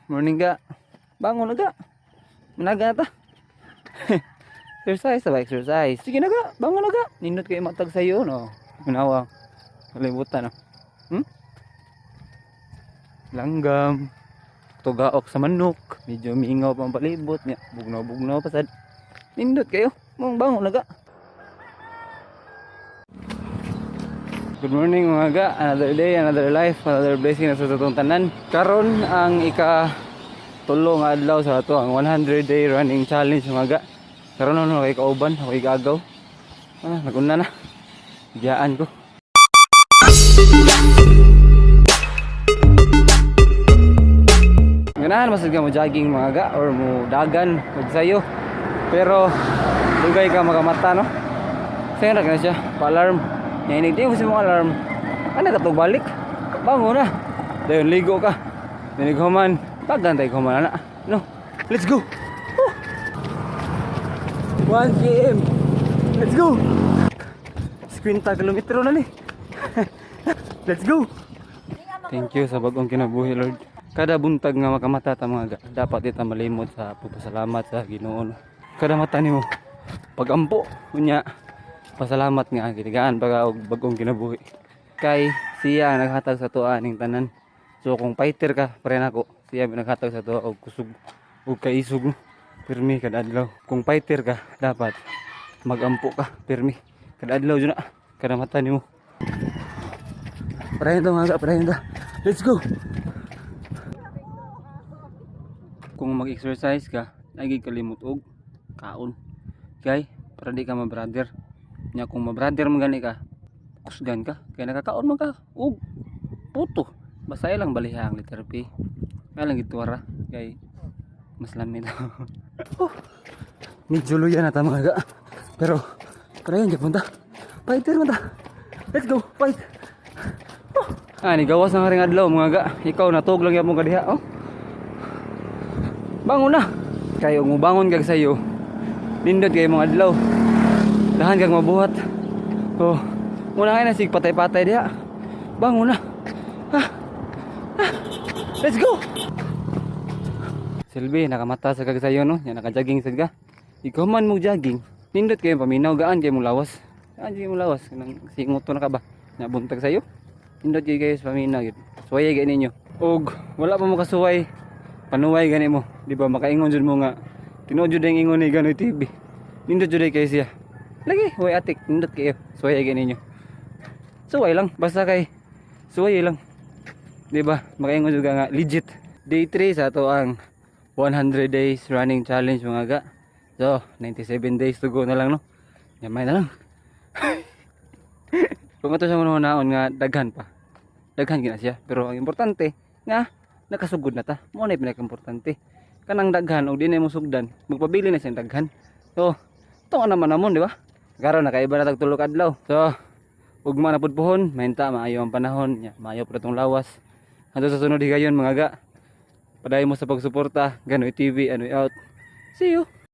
Morning ga. Bangon na ga. Managa na ta. Exercise ba? Exercise. Sige na ga. Bangon na ga. Nindot kayo matag sa'yo, no? Ginawa. Kalibutan, no? Langgam. Tugaok sa manok. Medyo mingaw pang palibot niya. Bugnaw-bugnaw pa sad. Nindot kayo. Mong bangon na ga. Good morning mga ga. Another day, another life, another blessing na sa tutong tanan. Karon ang ika-tulo nga adlaw sa ato ang 100-day running challenge mga ga. Karon ano kay kauban, ako igagaw. Naguna na. Biyaan ko. Ganahan masad ka mo jogging mga ga or mo dagan magsayo. Pero dugay ka makamata no. Sayang na siya, pa-alarm. Nainig din mo sa mga alarm. Ano ka to balik? Bango na. Dayon ligo ka. Dinig human. Pagantay ko man na. No. Let's go. 1 km. Let's go. 50 kilometro na ni. Let's go. Thank you sa bagong kinabuhi Lord. Kada buntag nga makamata ta mga ga, dapat ita malimot sa pagpasalamat sa Ginoo. Kada mata nimo pagampo unya. Pasalamat nga gitigaan baga og bagong kinabuhi. Kay siya naghatag sa tuwa ning tanan. So kung fighter ka pare nako, siya naghatag sa tuwa og kusog og kaisog pirmi kada adlaw. Kung fighter ka dapat magampo ka pirmi kada adlaw jud na kada mata nimo. Pare ito mga pare ito. Let's go. Kung mag-exercise ka, lagi kalimot og kaon. Kay para di ka ma-brother. Nya kung ma-brother mo gani ka, kusgan ka, kaya nakakaon mo ka, puto. Basta lang balihang letter P. Kaya lang gituwara, kay mas lamig daw. Medyo luya na ta mga ga. Pero, kaya yun, punta. Fighter mo ta. Let's go, fight. Ni gawas na nga rin adlaw mga ga. Ikaw natog lang yan mong kadiha, oh. Bangon na. Kayo, bangon kag sayo. Nindot kayo mga adlaw. Dahan kang mabuhat. Oh, muna nga na sig patay-patay diha. Bangon na. Let's go. Silbi nakamata sa kagsayo no, nya naka-jogging sad ka. Ikaw man mo jogging. Nindot kayo paminaw gaan kay mo lawas. Gaan kay mo lawas nang singot to na ka ba? Nya buntag sayo. Nindot kayo sa paminaw gid. Suway gani ninyo. Og wala pa mo kasuway. Panuway gani mo. Di ba makaingon jud mo nga tinuod jud ang ingon ni Ganoy TV. Nindot jud kay siya. Lagi, way atik, nindot kayo. Suway agad ninyo. Suway lang, basta kay suway lang. Diba, makaingon juga nga, legit. Day 3 sa ito ang 100 days running challenge mga ga. So, 97 days to go na lang no. Yamay na lang. Kung ito siya muna naon nga, daghan pa. Daghan gina siya. Pero ang importante, nga, nakasugod na ta. Muna yung pinaka-importante. Kanang daghan, o di na mo sugdan, magpabili na siyang daghan. So, ito nga naman namon, di ba? Karon nakaiba na tagtulog adlaw. So, ugma na pud puhon, mainta maayo ang panahon, nya maayo pud tong lawas. Hangtod sa sunod higayon mga ga. Padayon mo sa pagsuporta, Ganoy TV, Anoy out. See you.